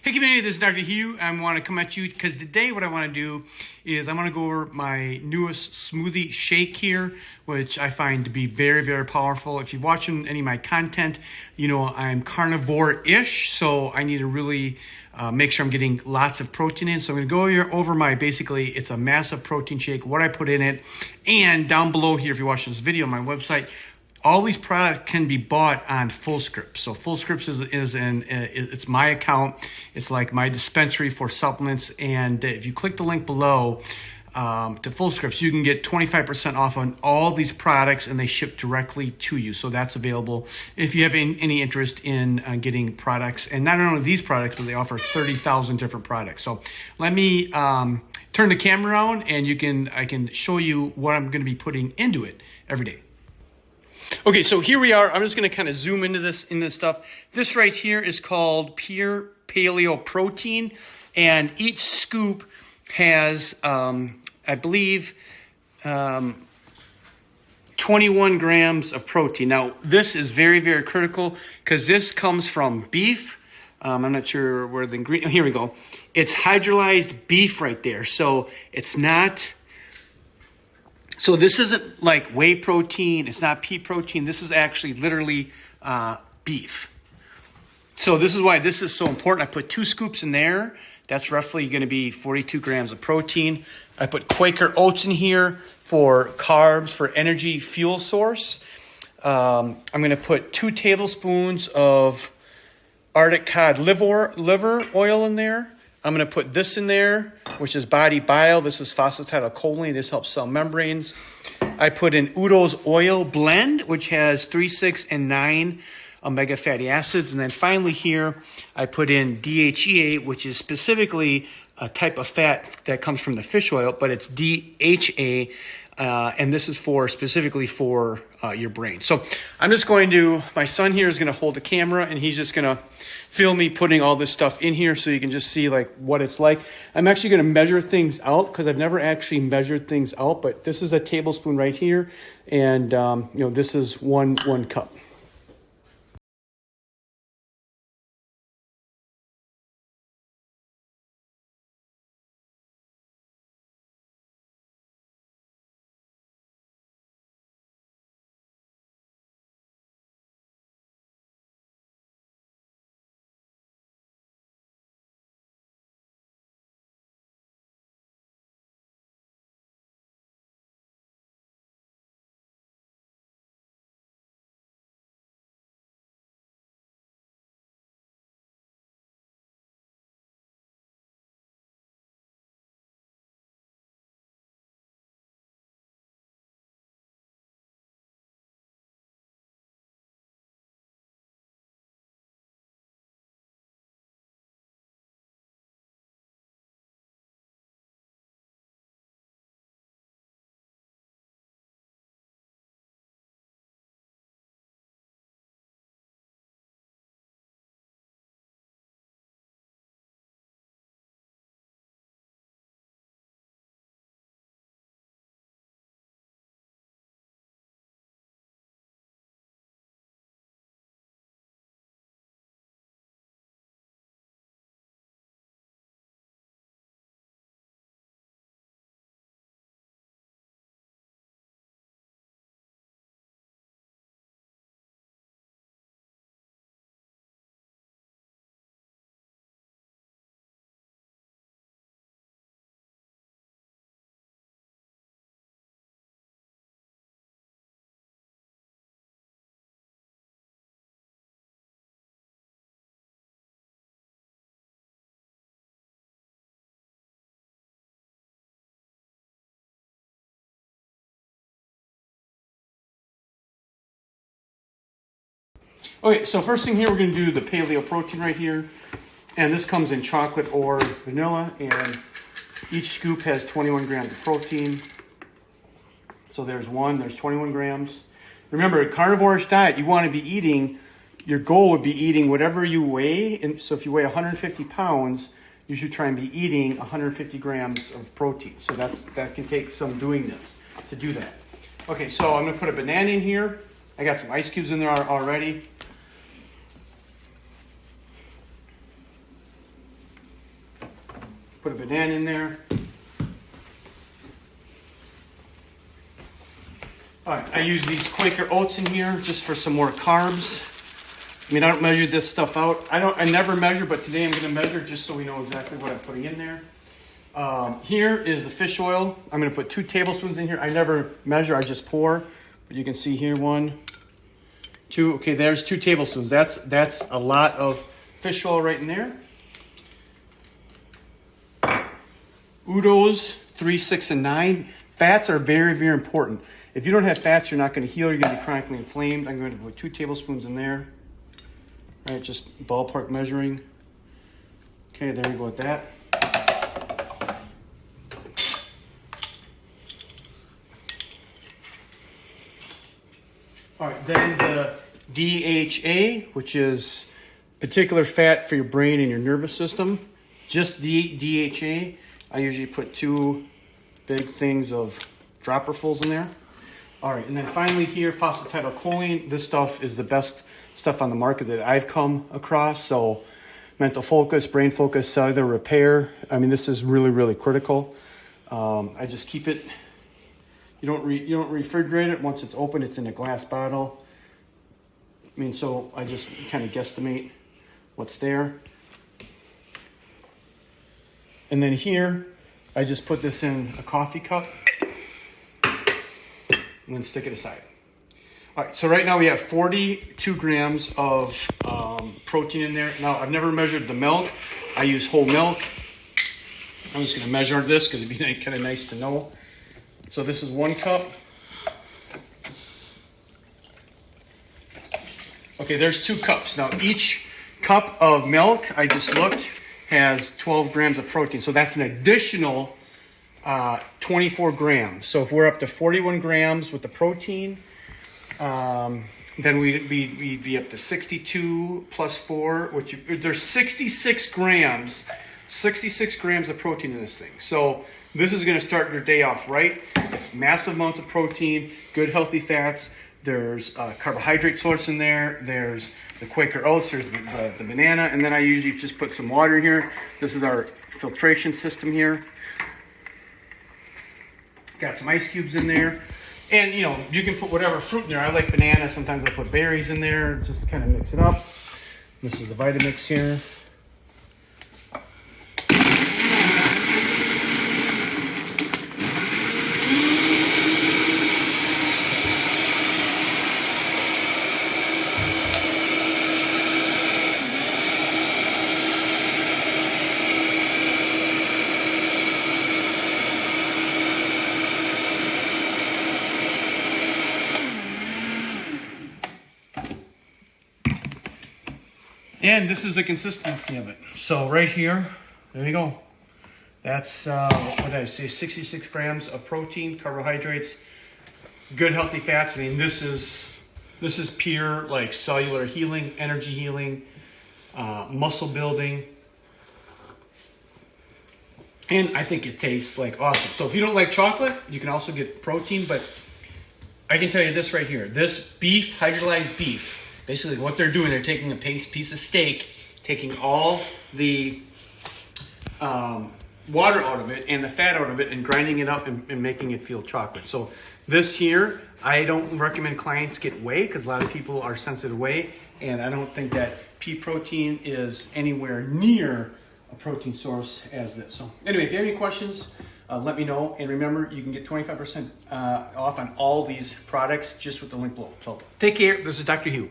Hey community, this is Dr. Hugh. I want to come at you because today what I want to do is I want to go over my newest smoothie shake here, which I find to be very, very powerful. If you're watching any of my content, you know I'm carnivore-ish, so I need to really make sure I'm getting lots of protein in. So I'm going to go here over my, basically, it's a massive protein shake, what I put in it, and down below here, if you're watching this video on my website, all these products can be bought on Fullscript. So Fullscript it's my account. It's like my dispensary for supplements. And if you click the link below to Fullscript, you can get 25% off on all these products, and they ship directly to you. So that's available if you have any interest in getting products. And not only these products, but they offer 30,000 different products. So let me turn the camera around, and I can show you what I'm going to be putting into it every day. Okay, so here we are. I'm just going to kind of zoom into this stuff. This right here is called pure Paleo Protein, and each scoop has, I believe, 21 grams of protein. Now, this is very, very critical because this comes from beef. I'm not sure where the ingredient. Here we go. It's hydrolyzed beef right there. So it's not. So this isn't like whey protein. It's not pea protein. This is actually literally beef. So this is why this is so important. I put 2 scoops in there. That's roughly going to be 42 grams of protein. I put Quaker Oats in here for carbs, for energy fuel source. I'm going to put 2 tablespoons of Arctic Cod Liver Oil in there. I'm going to put this in there, which is Body Bio. This is phosphatidylcholine. This helps cell membranes. I put in Udo's oil blend, which has 3, 6, and 9 omega fatty acids. And then finally here, I put in DHEA, which is specifically a type of fat that comes from the fish oil, but it's DHA, and this is specifically for your brain. So I'm just my son here is going to hold the camera, and he's just going to film me putting all this stuff in here so you can just see like what it's like. I'm actually going to measure things out because I've never actually measured things out, but this is a tablespoon right here, and this is one cup. Okay, so first thing here, we're going to do the Paleo Protein right here. And this comes in chocolate or vanilla. And each scoop has 21 grams of protein. So there's 21 grams. Remember, a carnivore-ish diet, you want to be eating, your goal would be eating whatever you weigh. And so if you weigh 150 pounds, you should try and be eating 150 grams of protein. So that can take some doing this to do that. Okay, so I'm going to put a banana in here. I got some ice cubes in there already. Put a banana in there. All right, I use these Quaker Oats in here just for some more carbs. I mean, I don't measure this stuff out. I never measure, but today I'm going to measure just so we know exactly what I'm putting in there. Here is the fish oil. I'm going to put 2 tablespoons in here. I never measure, I just pour. But you can see here, 1, 2. Okay, there's 2 tablespoons. That's a lot of fish oil right in there. Udos, 3, 6, and 9. Fats are very, very important. If you don't have fats, you're not going to heal. You're going to be chronically inflamed. I'm going to put 2 tablespoons in there. All right, just ballpark measuring. Okay, there you go with that. All right, then the DHA, which is particular fat for your brain and your nervous system. Just DHA. I usually put 2 big things of dropperfuls in there. All right, and then finally here, phosphatidylcholine. This stuff is the best stuff on the market that I've come across. So mental focus, brain focus, cellular repair. I mean, this is really, really critical. I just keep it. You don't refrigerate it. Once it's open, it's in a glass bottle. I mean, so I just kind of guesstimate what's there. And then here, I just put this in a coffee cup and then stick it aside. All right, so right now we have 42 grams of protein in there. Now, I've never measured the milk. I use whole milk. I'm just gonna measure this because it'd be kind of nice to know. So this is 1 cup. Okay, there's 2 cups. Now, each cup of milk, I just looked, has 12 grams of protein. So that's an additional 24 grams. So if we're up to 41 grams with the protein, then we'd be up to 62 plus 4, which there's 66 grams of protein in this thing. So this is going to start your day off right. It's massive amounts of protein, good healthy fats. There's carbohydrate source in there. There's the Quaker Oats. There's the banana. And then I usually just put some water in here. This is our filtration system here. Got some ice cubes in there. And, you know, you can put whatever fruit in there. I like banana. Sometimes I put berries in there just to kind of mix it up. This is the Vitamix here. And this is the consistency of it. So right here, there you go. That's, what did I say, 66 grams of protein, carbohydrates, good healthy fats. I mean, this is pure like cellular healing, energy healing, muscle building. And I think it tastes like awesome. So if you don't like chocolate, you can also get protein, but I can tell you this right here. This beef, hydrolyzed beef, basically what they're doing, they're taking a piece of steak, taking all the water out of it and the fat out of it and grinding it up and making it feel chocolate. So this here, I don't recommend clients get whey because a lot of people are sensitive to whey, and I don't think that pea protein is anywhere near a protein source as this. So anyway, if you have any questions, let me know. And remember, you can get 25% off on all these products just with the link below. So take care. This is Dr. Hugh.